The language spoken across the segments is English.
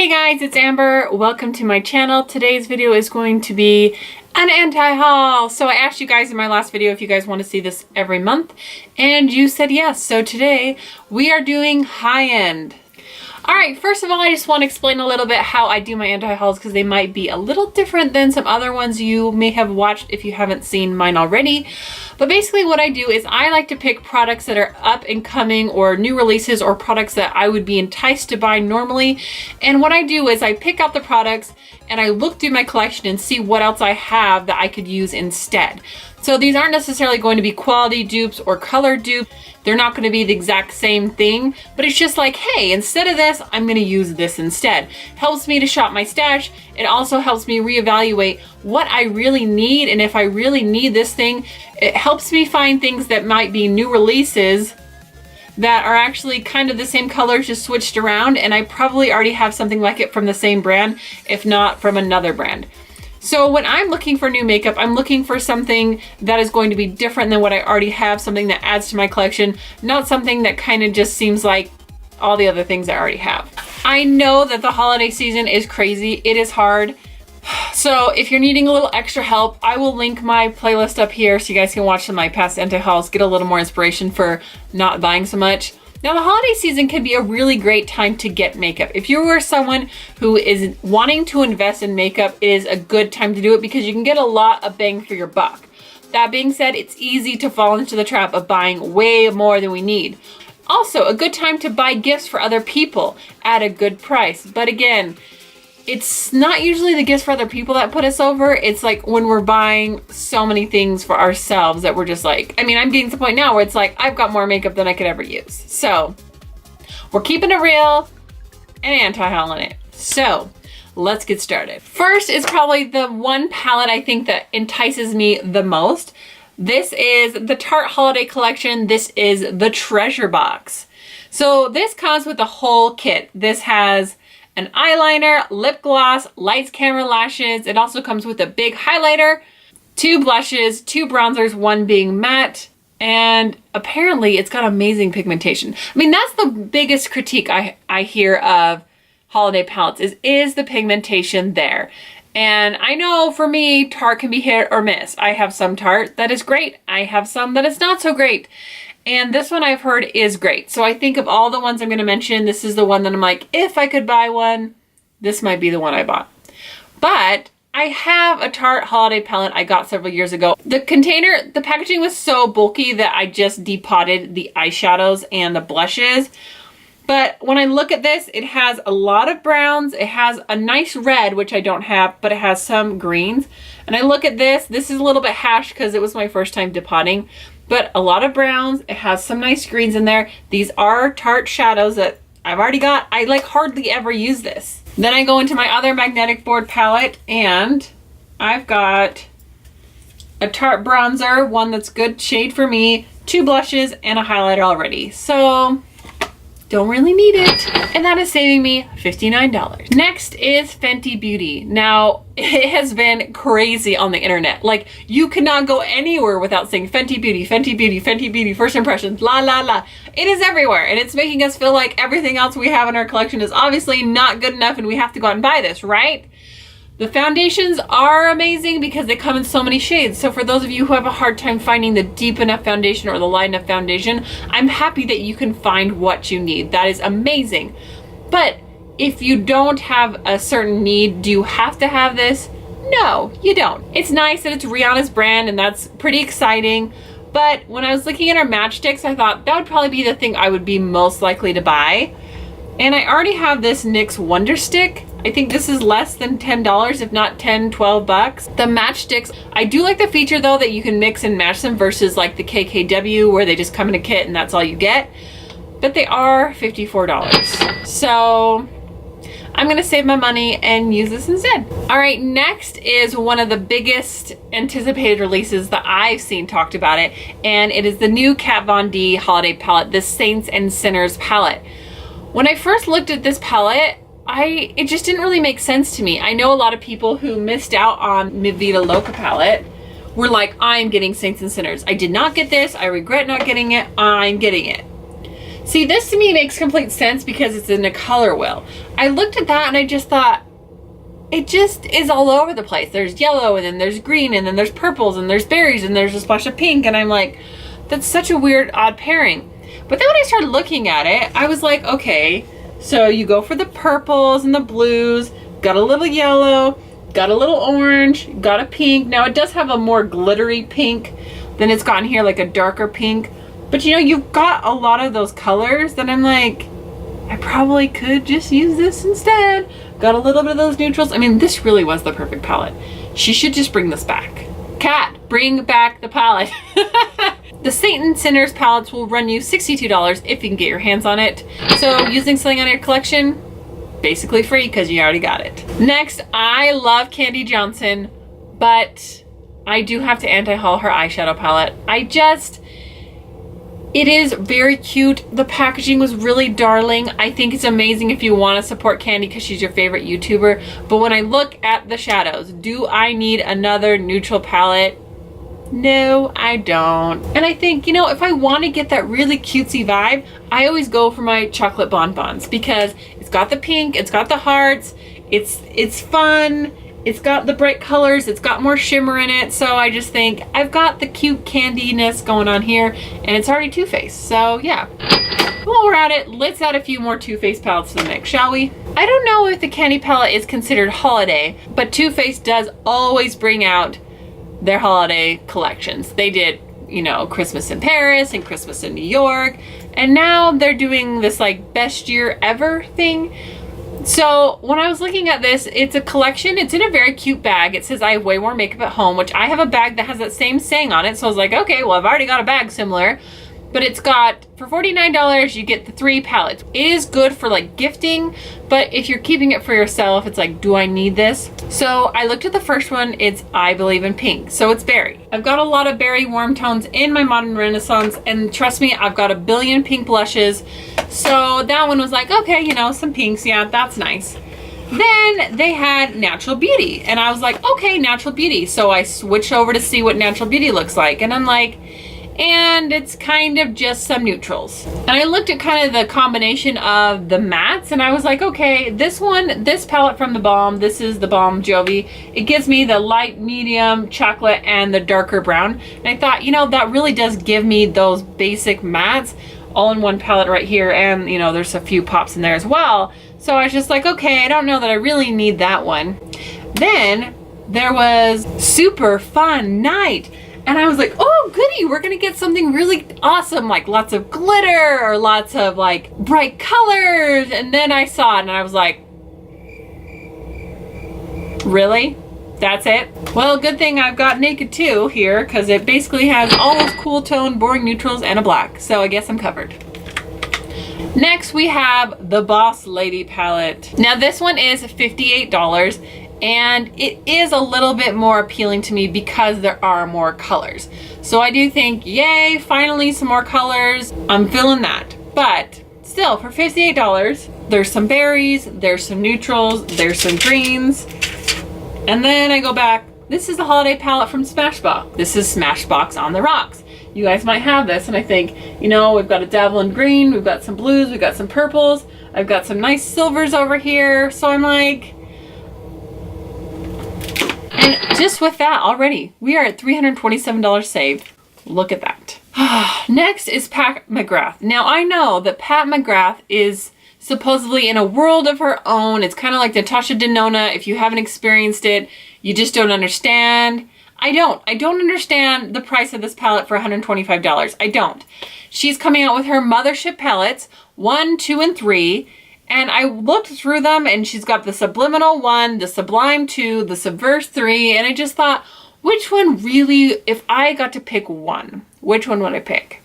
Hey guys, it's Amber. Welcome to my channel. Today's video is going to be an anti-haul. So I asked you guys in my last video if you guys want to see this every month, and you said yes. So today we are doing high-end. All right, first of all, I just want to explain a little bit how I do my anti-hauls because they might be a little different than some other ones you may have watched if you haven't seen mine already. But basically what I do is I like to pick products that are up and coming or new releases or products that I would be enticed to buy normally. And what I do is I pick out the products and I look through my collection and see what else I have that I could use instead. So these aren't necessarily going to be quality dupes or color dupes. They're not going to be the exact same thing, but it's just like, hey, instead of this, I'm going to use this instead. Helps me to shop my stash. It also helps me reevaluate what I really need, and if I really need this thing, it helps me find things that might be new releases that are actually kind of the same colors, just switched around, and I probably already have something like it from the same brand, if not from another brand. So when I'm looking for new makeup, I'm looking for something that is going to be different than what I already have, something that adds to my collection, not something that kind of just seems like all the other things I already have. I know that the holiday season is crazy. It is hard. So if you're needing a little extra help, I will link my playlist up here so you guys can watch some of my past anti-hauls, get a little more inspiration for not buying so much. Now, the holiday season can be a really great time to get makeup. If you are someone who is wanting to invest in makeup, it is a good time to do it because you can get a lot of bang for your buck. That being said, it's easy to fall into the trap of buying way more than we need. Also, a good time to buy gifts for other people at a good price. But again, it's not usually the gifts for other people that put us over. It's like when we're buying so many things for ourselves that we're just like, I mean, I'm getting to the point now where it's like, I've got more makeup than I could ever use. So we're keeping it real and anti-hauling it. So let's get started. First is probably the one palette I think that entices me the most. This is the Tarte Holiday Collection. This is the Treasure Box. So this comes with the whole kit. This has an eyeliner, lip gloss, lights, camera, lashes. It also comes with a big highlighter, 2 blushes, 2 bronzers, 1 being matte, and apparently it's got amazing pigmentation. I mean, that's the biggest critique I hear of holiday palettes is the pigmentation there. And I know for me, Tarte can be hit or miss. I have some Tarte that is great. I have some that is not so great. And this one I've heard is great. So I think of all the ones I'm going to mention, this is the one that I'm like, if I could buy one, this might be the one I bought. But I have a Tarte holiday palette I got several years ago. The container, the packaging was so bulky that I just depotted the eyeshadows and the blushes. But when I look at this, it has a lot of browns. It has a nice red, which I don't have, but it has some greens. And I look at this is a little bit hashed because it was my first time depotting. But a lot of browns. It has some nice greens in there. These are Tarte shadows that I've already got. I like hardly ever use this. Then I go into my other magnetic board palette and I've got a Tarte bronzer, one that's good shade for me, 2 blushes, and a highlighter already. So don't really need it. And that is saving me $59. Next is Fenty Beauty. Now, it has been crazy on the internet. Like, you cannot go anywhere without saying Fenty Beauty, Fenty Beauty, Fenty Beauty, first impressions, la la la. It is everywhere, and it's making us feel like everything else we have in our collection is obviously not good enough and we have to go out and buy this, right? The foundations are amazing because they come in so many shades. So for those of you who have a hard time finding the deep enough foundation or the light enough foundation, I'm happy that you can find what you need. That is amazing. But if you don't have a certain need, do you have to have this? No, you don't. It's nice that it's Rihanna's brand and that's pretty exciting. But when I was looking at our matchsticks, I thought that would probably be the thing I would be most likely to buy. And I already have this NYX Wonder Stick. I think this is less than $10, if not 10, 12 bucks. The matchsticks, I do like the feature though that you can mix and match them versus like the KKW where they just come in a kit and that's all you get. But they are $54. So I'm gonna save my money and use this instead. All right, next is one of the biggest anticipated releases that I've seen talked about it. And it is the new Kat Von D holiday palette, the Saints and Sinners palette. When I first looked at this palette, it just didn't really make sense to me. I know a lot of people who missed out on Mi Vida Loca palette were like, I'm getting Saints and Sinners. I did not get this. I regret not getting it. I'm getting it. See, this to me makes complete sense because it's in a color wheel. I looked at that and I just thought, it just is all over the place. There's yellow, and then there's green, and then there's purples, and there's berries, and there's a splash of pink, and I'm like, that's such a weird, odd pairing. But then when I started looking at it, I was like, okay, so you go for the purples and the blues, got a little yellow, got a little orange, got a pink. Now it does have a more glittery pink than it's gotten here, like a darker pink. But you know, you've got a lot of those colors that I'm like, I probably could just use this instead. Got a little bit of those neutrals. I mean, this really was the perfect palette. She should just bring this back. Kat, bring back the palette. The Saint and Sinners palettes will run you $62 if you can get your hands on it. So using something on your collection, basically free because you already got it. Next, I love Candy Johnson, but I do have to anti-haul her eyeshadow palette. It is very cute. The packaging was really darling. I think it's amazing if you want to support Candy because she's your favorite YouTuber. But when I look at the shadows, do I need another neutral palette? No, I don't. And I think, you know, if I want to get that really cutesy vibe, I always go for my chocolate bonbons because it's got the pink, it's got the hearts, it's fun. It's got the bright colors, it's got more shimmer in it, so I just think I've got the cute candiness going on here, and it's already Too Faced, so yeah. While we're at it, let's add a few more Too Faced palettes to the mix, shall we? I don't know if the candy palette is considered holiday, but Too Faced does always bring out their holiday collections. They did, you know, Christmas in Paris and Christmas in New York, and now they're doing this like best year ever thing. So when I was looking at this, it's a collection. It's in a very cute bag. It says I have way more makeup at home, which I have a bag that has that same saying on it. So I was like, okay, well, I've already got a bag similar. But it's got, for $49, you get the 3 palettes. It is good for like gifting, but if you're keeping it for yourself, it's like, do I need this? So I looked at the first one. It's I Believe in Pink. So it's berry. I've got a lot of berry warm tones in my Modern Renaissance, and trust me, I've got a billion pink blushes. So that one was like, okay, you know, some pinks. Yeah, that's nice. Then they had Natural Beauty, and I was like, okay, Natural Beauty. So I switched over to see what Natural Beauty looks like, and I'm like, and it's kind of just some neutrals. And I looked at kind of the combination of the mattes, and I was like, okay, this palette from the Balm, this is the Balm Jovi. It gives me the light, medium, chocolate, and the darker brown. And I thought, you know, that really does give me those basic mattes all in one palette right here. And, you know, there's a few pops in there as well. So I was just like, okay, I don't know that I really need that one. Then there was Super Fun Night. And I was like, oh, goody, we're gonna get something really awesome, like lots of glitter or lots of like bright colors. And then I saw it and I was like, really? That's it? Well, good thing I've got Naked 2 here because it basically has all those cool tone, boring neutrals and a black. So I guess I'm covered. Next, we have the Boss Lady palette. Now this one is $58. And it is a little bit more appealing to me because there are more colors. So I do think, yay, finally some more colors. I'm feeling that. But still, for $58, there's some berries, there's some neutrals, there's some greens. And then I go back, this is the holiday palette from Smashbox. This is Smashbox on the Rocks. You guys might have this, and I think, you know, we've got a dabble in green, we've got some blues, we've got some purples, I've got some nice silvers over here. So I'm like, and just with that already, we are at $327 saved. Look at that. Next is Pat McGrath. Now I know that Pat McGrath is supposedly in a world of her own. It's kind of like Natasha Denona. If you haven't experienced it, you just don't understand. I don't understand the price of this palette for $125. I don't. She's coming out with her Mothership palettes, 1, 2, and 3. And I looked through them, and she's got the Subliminal 1, the Sublime 2, the Subverse 3, and I just thought, which one really, if I got to pick one, which one would I pick?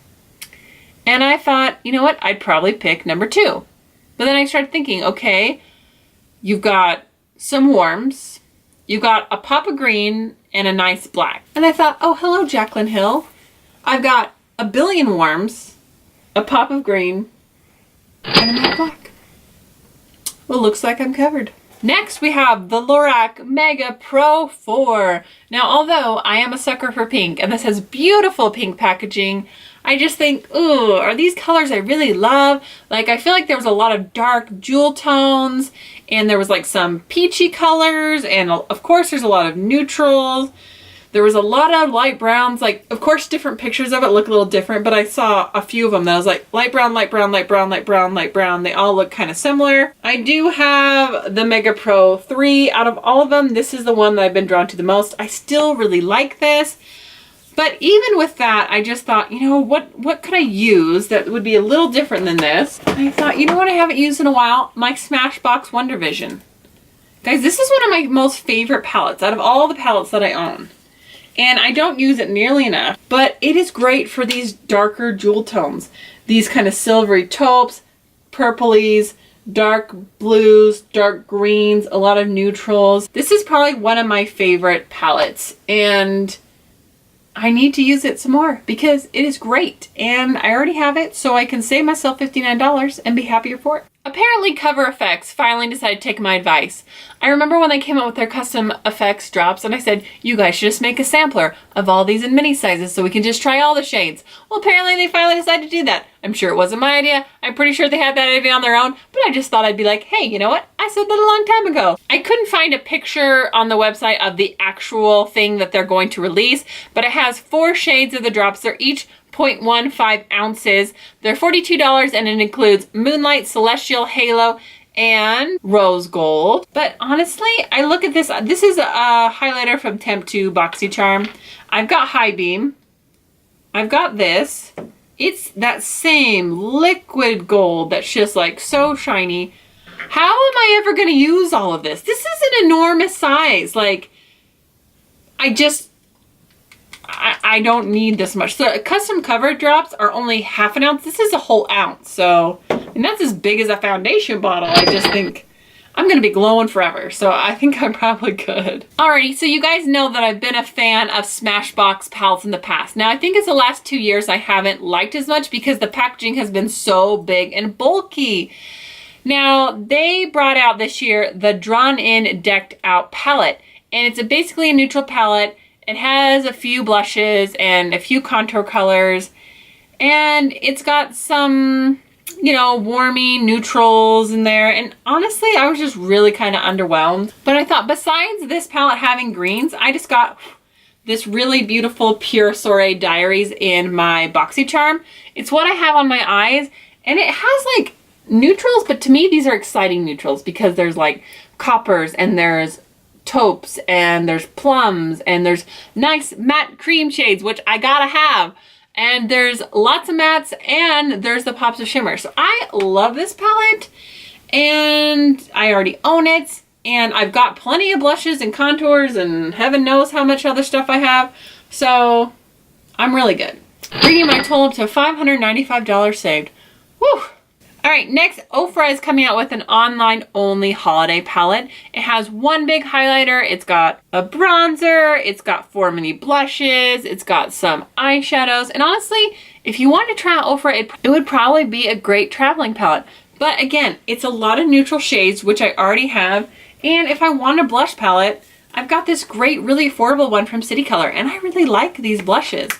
And I thought, you know what, I'd probably pick number 2. But then I started thinking, okay, you've got some warms, you've got a pop of green, and a nice black. And I thought, oh, hello, Jaclyn Hill. I've got a billion warms, a pop of green, and a matte black. Well, looks like I'm covered. Next, we have the Lorac Mega Pro 4. Now, although I am a sucker for pink, and this has beautiful pink packaging, I just think, ooh, are these colors I really love? Like, I feel like there was a lot of dark jewel tones, and there was like some peachy colors, and of course there's a lot of neutrals. There was a lot of light browns. Like, of course, different pictures of it look a little different, but I saw a few of them that was like light brown, light brown, light brown, light brown, light brown. They all look kind of similar. I do have the Mega Pro 3. Out of all of them, this is the one that I've been drawn to the most. I still really like this. But even with that, I just thought, you know, what could I use that would be a little different than this? And I thought, you know what I haven't used in a while? My Smashbox Wonder Vision. Guys, this is one of my most favorite palettes out of all the palettes that I own. And I don't use it nearly enough, but it is great for these darker jewel tones. These kind of silvery taupes, purplies, dark blues, dark greens, a lot of neutrals. This is probably one of my favorite palettes, and I need to use it some more because it is great. And I already have it, so I can save myself $59 and be happier for it. Apparently Cover Effects finally decided to take my advice. I remember when they came out with their custom effects drops, and I said, you guys should just make a sampler of all these in mini sizes so we can just try all the shades. Well, apparently they finally decided to do that. I'm sure it wasn't my idea. I'm pretty sure they had that idea on their own, but I just thought I'd be like, hey, you know what? I said that a long time ago. I couldn't find a picture on the website of the actual thing that they're going to release, but it has 4 shades of the drops. They're each 0.15 ounces. They're $42, and it includes Moonlight, Celestial, Halo, and Rose Gold. But honestly, I look at this. This is a highlighter from Temp 2 Boxy Charm. I've got High Beam. I've got this. It's that same liquid gold that's just like so shiny. How am I ever going to use all of this? This is an enormous size. Like, I don't need this much. So custom cover drops are only half an ounce. This is a whole ounce. So, and that's as big as a foundation bottle. I just think I'm going to be glowing forever. So I think I'm probably good. Alrighty, so you guys know that I've been a fan of Smashbox palettes in the past. Now I think it's the last 2 years I haven't liked as much because the packaging has been so big and bulky. Now they brought out this year the Drawn In Decked Out palette. And it's basically a neutral palette. It has a few blushes and a few contour colors, and it's got some, you know, warmy neutrals in there. And honestly, I was just really kind of underwhelmed. But I thought besides this palette having greens, I just got this really beautiful Pure Soiree Diaries in my Boxy Charm. It's what I have on my eyes, and it has like neutrals, but to me these are exciting neutrals because there's like coppers and there's taupes and there's plums and there's nice matte cream shades, which I gotta have, and there's lots of mattes and there's the pops of shimmer. So I love this palette, and I already own it, and I've got plenty of blushes and contours and heaven knows how much other stuff I have, so I'm really good. Bringing my total up to $595 saved. Woo! Alright, next, Oprah is coming out with an online-only holiday palette. It has one big highlighter, it's got a bronzer, it's got 4 mini blushes, it's got some eyeshadows, and honestly, if you wanted to try out Oprah, it would probably be a great traveling palette. But again, it's a lot of neutral shades, which I already have, and if I want a blush palette, I've got this great, really affordable one from City Color, and I really like these blushes.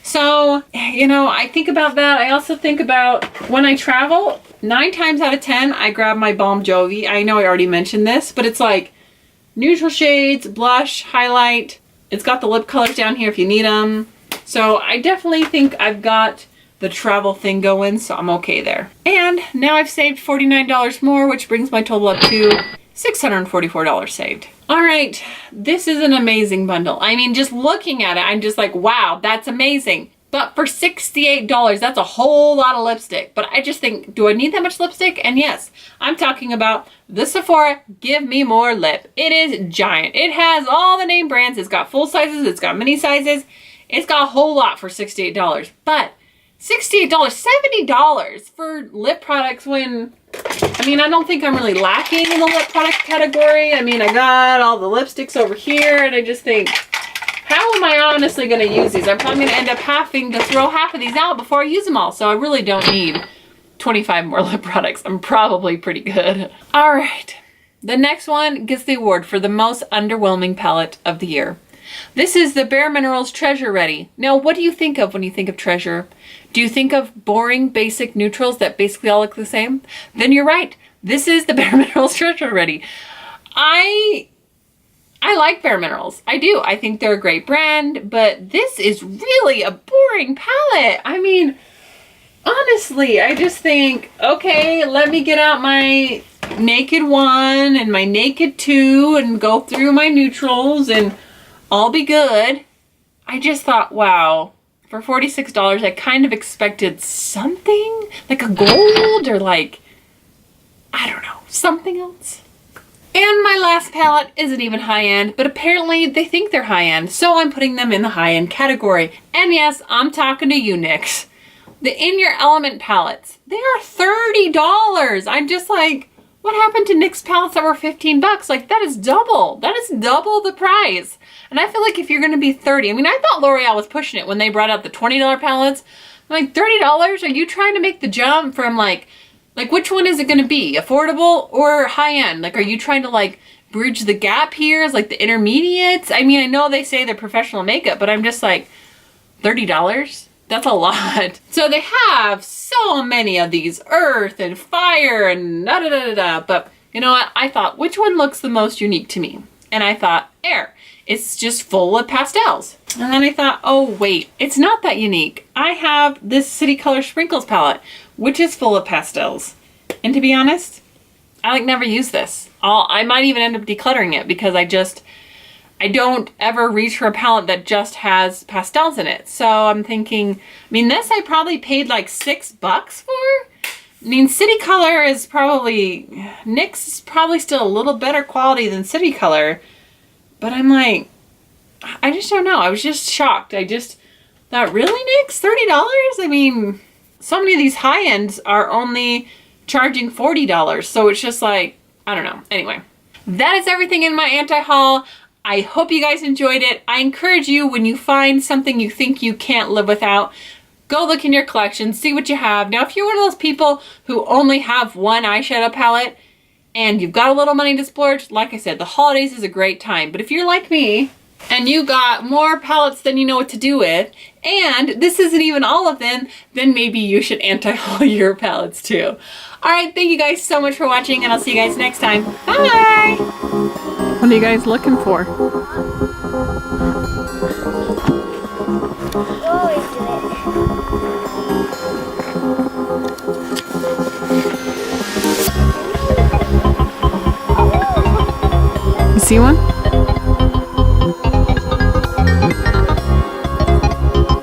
So, you know, I think about that. I also think about when I travel, 9 times out of 10, I grab my Balm Jovi. I know I already mentioned this, but it's like neutral shades, blush, highlight. It's got the lip colors down here if you need them. So I definitely think I've got the travel thing going, so I'm okay there. And now I've saved $49 more, which brings my total up to $644 saved. All right, this is an amazing bundle. I mean, just looking at it, I'm just like, wow, that's amazing. But for $68, that's a whole lot of lipstick. But I just think, do I need that much lipstick? And yes, I'm talking about the Sephora Give Me More Lip. It is giant. It has all the name brands. It's got full sizes. It's got mini sizes. It's got a whole lot for $68. But $68, $70 for lip products when, I mean, I don't think I'm really lacking in the lip product category. I mean, I got all the lipsticks over here, and I just think, how am I honestly going to use these? I'm probably going to end up having to throw half of these out before I use them all. So I really don't need 25 more lip products. I'm probably pretty good. All right. The next one gets the award for the most underwhelming palette of the year. This is the Bare Minerals Treasure Ready. Now, what do you think of when you think of treasure? Do you think of boring, basic neutrals that basically all look the same? Then you're right. This is the Bare Minerals Treasure Ready. I like Bare Minerals. I do. I think they're a great brand, but this is really a boring palette. I mean, honestly, I just think, okay, let me get out my Naked 1 and my Naked 2 and go through my neutrals and I'll be good. I just thought, wow, for $46, I kind of expected something like a gold or like, I don't know, something else. And my last palette isn't even high-end, but apparently they think they're high-end, so I'm putting them in the high-end category. And yes, I'm talking to you, NYX. The In Your Element palettes, they are $30. I'm just like, what happened to NYX palettes that were 15 bucks? Like, that is double. That is double the price. And I feel like if you're going to be 30, I mean, I thought L'Oreal was pushing it when they brought out the $20 palettes. I'm like, $30? Are you trying to make the jump from like which one is it going to be? Affordable or high-end? Like, are you trying to like bridge the gap here as like the intermediates? I mean, I know they say they're professional makeup, but I'm just like, $30? That's a lot. So they have so many of these, earth and fire and da-da-da-da-da. But you know what? I thought, which one looks the most unique to me? And I thought, air. It's just full of pastels. And then I thought, oh wait, it's not that unique. I have this City Color Sprinkles palette, which is full of pastels. And to be honest, I like never use this. I might even end up decluttering it because I don't ever reach for a palette that just has pastels in it. So I'm thinking, I mean, this I probably paid like $6 for. I mean, City Color is probably, NYX is probably still a little better quality than City Color. But I'm like, I just don't know. I was just shocked. I just thought, really, NYX? $30? I mean, so many of these high ends are only charging $40. So it's just like, I don't know. Anyway, that is everything in my anti-haul. I hope you guys enjoyed it. I encourage you, when you find something you think you can't live without, go look in your collection, see what you have. Now, if you're one of those people who only have one eyeshadow palette and you've got a little money to splurge, like I said, the holidays is a great time. But if you're like me and you got more palettes than you know what to do with, and this isn't even all of them, then maybe you should anti-haul your palettes too. All right, thank you guys so much for watching, and I'll see you guys next time. Bye! What are you guys looking for? You always do it. You see one?